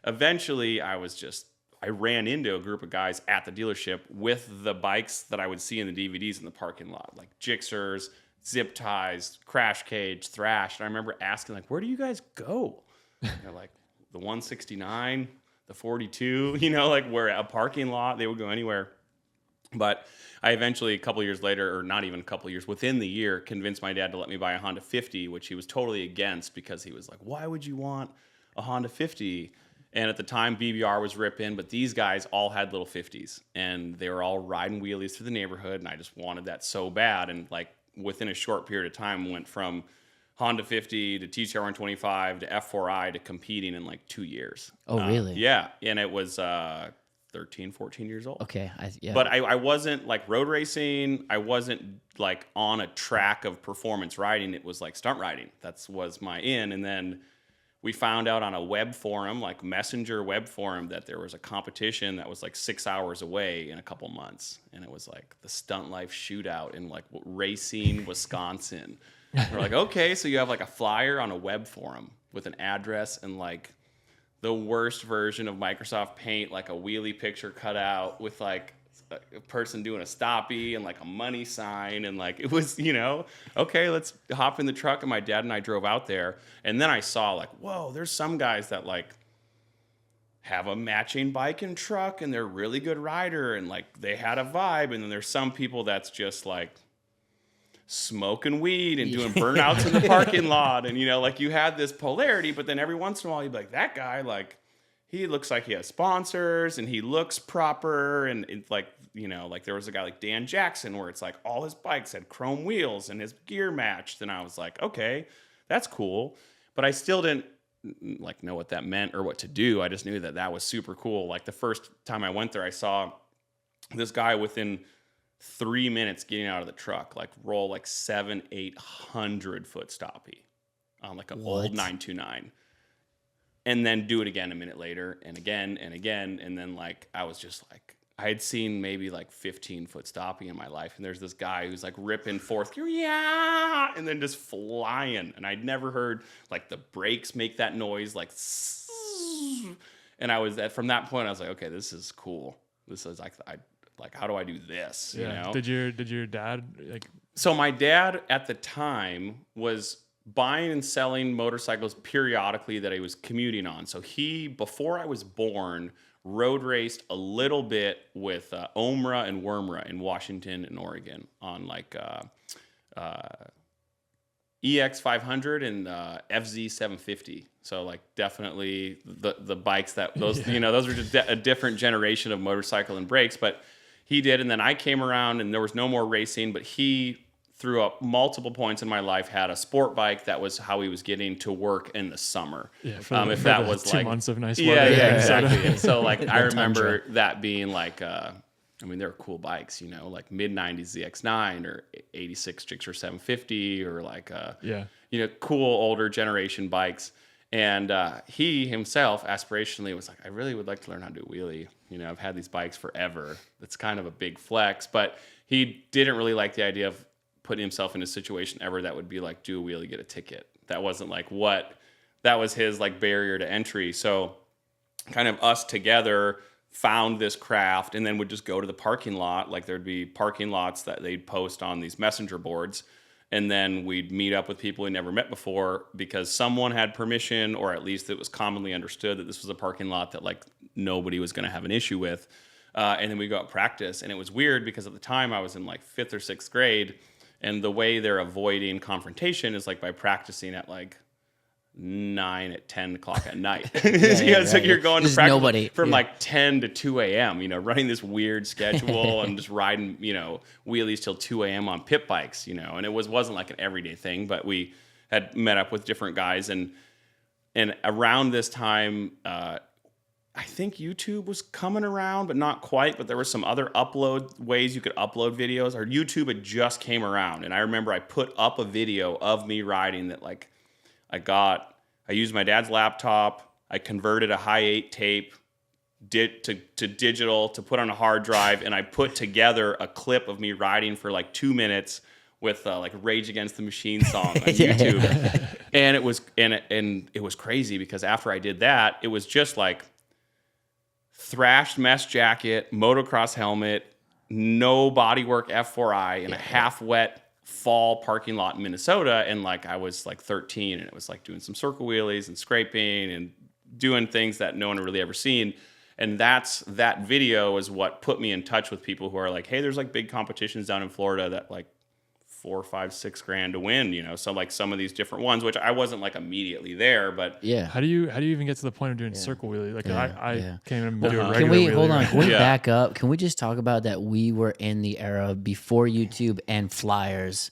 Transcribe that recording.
eventually I ran into a group of guys at the dealership with the bikes that I would see in the DVDs in the parking lot, like Gixxers, Zip Ties, Crash Cage, Thrash. And I remember asking, like, where do you guys go? And they're like, the 169, the 42, like where a parking lot, they would go anywhere. But I eventually, a couple years later, or not even a couple years, within the year, convinced my dad to let me buy a Honda 50, which he was totally against because he was like, why would you want a Honda 50? And at the time, BBR was ripping, but these guys all had little 50s, and they were all riding wheelies through the neighborhood, and I just wanted that so bad. And like within a short period of time, went from Honda 50 to TCR 125 to F4i to competing in like 2 years. Oh, really? Yeah, and it was 13, 14 years old. Okay. But I wasn't like road racing. I wasn't like on a track of performance riding. It was like stunt riding. That was my in. And then we found out on a web forum, like Messenger web forum, that there was a competition that was like 6 hours away in a couple months. And it was like the Stunt Life Shootout in like Racine, Wisconsin. We're like, okay, so you have like a flyer on a web forum with an address and like the worst version of Microsoft Paint, like a wheelie picture cut out with like a person doing a stoppie and like a money sign. And like, it was, okay, let's hop in the truck. And my dad and I drove out there. And then I saw like, whoa, there's some guys that like have a matching bike and truck and they're really good rider. And like, they had a vibe. And then there's some people that's just like smoking weed and doing burnouts in the parking lot. And, like you had this polarity, but then every once in a while you'd be like, that guy, like, he looks like he has sponsors and he looks proper. And it's like, like there was a guy like Dan Jackson where it's like all his bikes had chrome wheels and his gear matched. And I was like, okay, that's cool. But I still didn't like know what that meant or what to do. I just knew that that was super cool. Like the first time I went there, I saw this guy within 3 minutes getting out of the truck, like roll like 700-800 foot stoppie on like an old 929. And then do it again a minute later and again and again. And then like, I was just like, I had seen maybe like 15-foot stoppie in my life. And there's this guy who's like ripping fourth gear. Yeah. And then just flying. And I'd never heard like the brakes make that noise. Like, and from that point, I was like, okay, this is cool. This is like, how do I do this? Yeah. Did your dad like? So my dad at the time was buying and selling motorcycles periodically that he was commuting on. So he, before I was born, road raced a little bit with OMRA and WRMRA in Washington and Oregon on like EX 500 and FZ 750. So like definitely the bikes that those those are just a different generation of motorcycle and brakes. But he did, and then I came around and there was no more racing. But he, through up multiple points in my life, had a sport bike that was how he was getting to work in the summer. Yeah, if that was 2 like months of nice weather. Yeah, exactly. And so like I remember tundra. that being like, I mean, they're cool bikes, like mid '90s ZX9 or '86 Gixxer 750 or like cool older generation bikes. And he himself aspirationally was like, I really would like to learn how to do a wheelie. I've had these bikes forever. That's kind of a big flex, but he didn't really like the idea of putting himself in a situation ever that would be like, do a wheelie, get a ticket. That wasn't like that was his like barrier to entry. So kind of us together found this craft and then would just go to the parking lot. Like there'd be parking lots that they'd post on these messenger boards. And then we'd meet up with people we never met before because someone had permission, or at least it was commonly understood that this was a parking lot that like nobody was going to have an issue with. And then we go out practice. And it was weird because at the time I was in like 5th or 6th grade. And the way they're avoiding confrontation is like by practicing at like 9 at 10 o'clock at night. So you're going to practice from like 10 to 2 a.m., running this weird schedule and just riding, wheelies till 2 a.m. on pit bikes, and it wasn't like an everyday thing, but we had met up with different guys. And around this time, I think YouTube was coming around, but not quite. But there were some other ways you could upload videos. Or YouTube had just came around. And I remember I put up a video of me riding that like I used my dad's laptop. I converted a high 8 tape to digital to put on a hard drive. And I put together a clip of me riding for like 2 minutes with like Rage Against the Machine song on YouTube. And it was crazy because after I did that, it was just like thrashed mesh jacket, motocross helmet, no bodywork F4i, in a half wet fall parking lot in Minnesota. And like I was like 13, and it was like doing some circle wheelies and scraping and doing things that no one had really ever seen. And that video is what put me in touch with people who are like, hey, there's like big competitions down in Florida that like 4, 5, 6 grand to win, you know. So like some of these different ones, which I wasn't like immediately there, but How do you even get to the point of doing circle wheelie? Like I can't even do a regular Can we wheelie. hold on? Right? Can we back up? Can we just talk about that? We were in the era before YouTube and flyers,